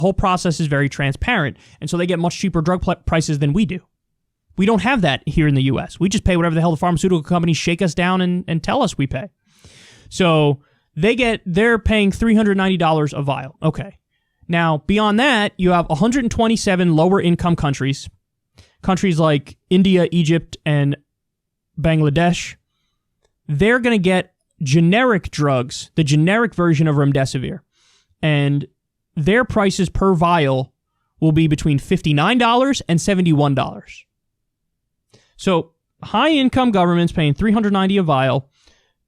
whole process is very transparent, and so they get much cheaper drug prices than we do. We don't have that here in the U.S. We just pay whatever the hell the pharmaceutical companies shake us down and tell us we pay. So they're paying $390 a vial. Okay. Now, beyond that, you have 127 lower income countries like India, Egypt, and Bangladesh. They're going to get generic drugs, the generic version of remdesivir, and their prices per vial will be between $59 and $71. So high-income governments paying $390 a vial.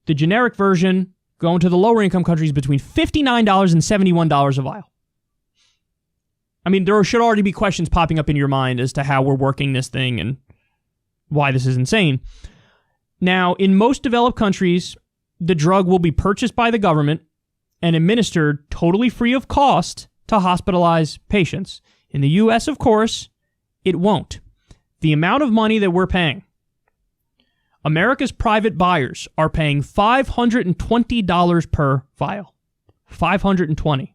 The generic version going to the lower-income countries between $59 and $71 a vial. I mean, there should already be questions popping up in your mind as to how we're working this thing and why this is insane. Now, in most developed countries, the drug will be purchased by the government and administered totally free of cost to hospitalized patients. In the U.S., of course, it won't. The amount of money that we're paying, America's private buyers are paying $520 per vial. $520.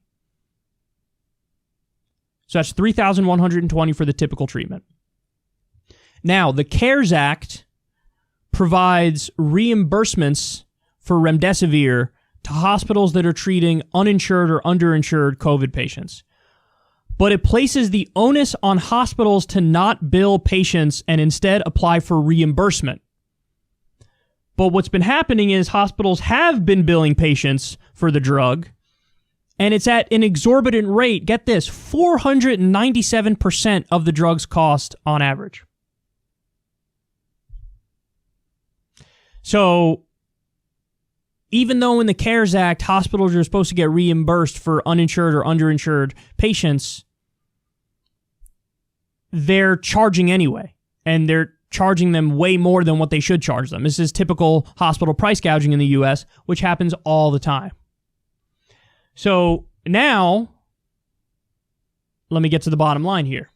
So that's $3,120 for the typical treatment. Now, the CARES Act provides reimbursements for remdesivir to hospitals that are treating uninsured or underinsured COVID patients. But it places the onus on hospitals to not bill patients and instead apply for reimbursement. But what's been happening is hospitals have been billing patients for the drug, and it's at an exorbitant rate. Get this, 497% of the drug's cost on average. So even though in the CARES Act, hospitals are supposed to get reimbursed for uninsured or underinsured patients, they're charging anyway, and they're charging them way more than what they should charge them. This is typical hospital price gouging in the U.S., which happens all the time. So now, let me get to the bottom line here.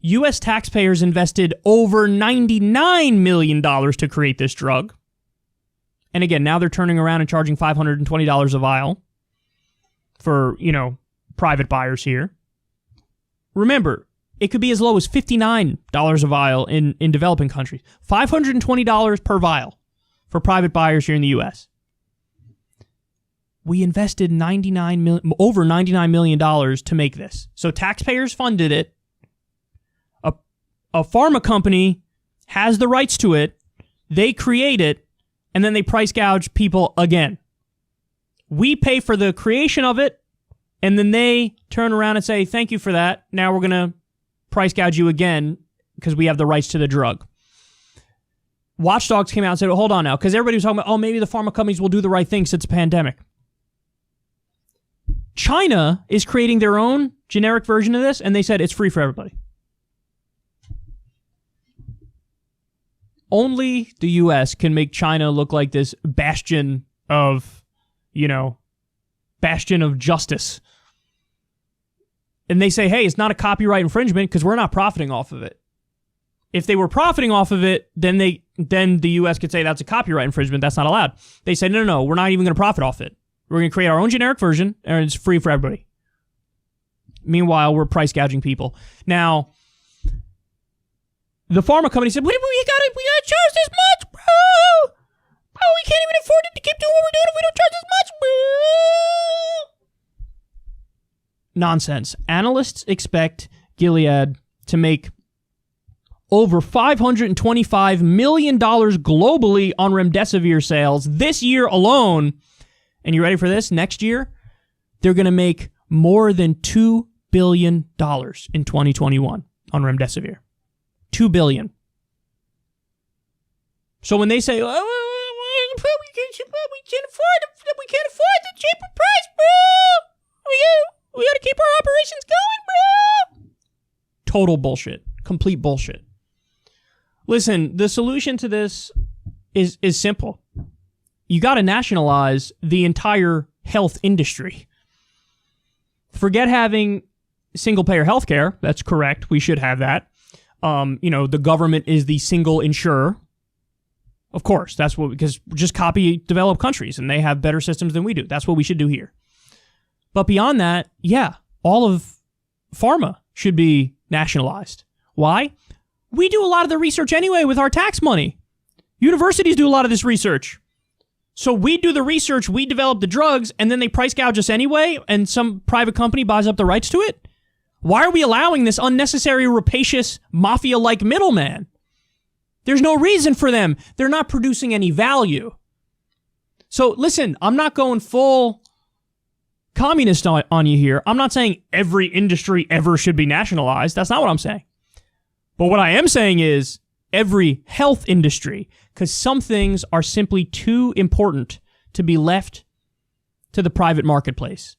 U.S. taxpayers invested over $99 million to create this drug. And again, now they're turning around and charging $520 a vial for, private buyers here. Remember, it could be as low as $59 a vial in developing countries. $520 per vial for private buyers here in the U.S. We invested over $99 million to make this. So taxpayers funded it. A pharma company has the rights to it. They create it, and then they price gouge people again. We pay for the creation of it, and then they turn around and say, thank you for that. Now we're going to price gouge you again because we have the rights to the drug. Watchdogs came out and said, well, hold on now, because everybody was talking about, maybe the pharma companies will do the right thing since it's a pandemic. China is creating their own generic version of this, and they said it's free for everybody. Only the U.S. can make China look like this bastion of justice. And they say, hey, it's not a copyright infringement because we're not profiting off of it. If they were profiting off of it, then the U.S. could say that's a copyright infringement. That's not allowed. They say, no, we're not even going to profit off it. We're going to create our own generic version, and it's free for everybody. Meanwhile, we're price gouging people. Now, the pharma company said, we gotta charge this much, bro. Bro, we can't even afford it to keep doing what we're doing if we don't charge this much, bro. Nonsense. Analysts expect Gilead to make over $525 million globally on remdesivir sales this year alone. And you ready for this? Next year, they're going to make more than $2 billion in 2021 on remdesivir. $2 billion. So when they say, we can't afford the cheaper price, bro. We got to keep our operations going, bro. Total bullshit. Complete bullshit. Listen, the solution to this is simple. You got to nationalize the entire health industry. Forget having single-payer healthcare. That's correct. We should have that. The government is the single insurer. Of course, because just copy developed countries and they have better systems than we do. That's what we should do here. But beyond that, all of pharma should be nationalized. Why? We do a lot of the research anyway with our tax money. Universities do a lot of this research. So we do the research, we develop the drugs, and then they price gouge us anyway, and some private company buys up the rights to it? Why are we allowing this unnecessary, rapacious, mafia-like middleman? There's no reason for them. They're not producing any value. So listen, I'm not going full communist on you here. I'm not saying every industry ever should be nationalized. That's not what I'm saying. But what I am saying is every health industry, because some things are simply too important to be left to the private marketplace.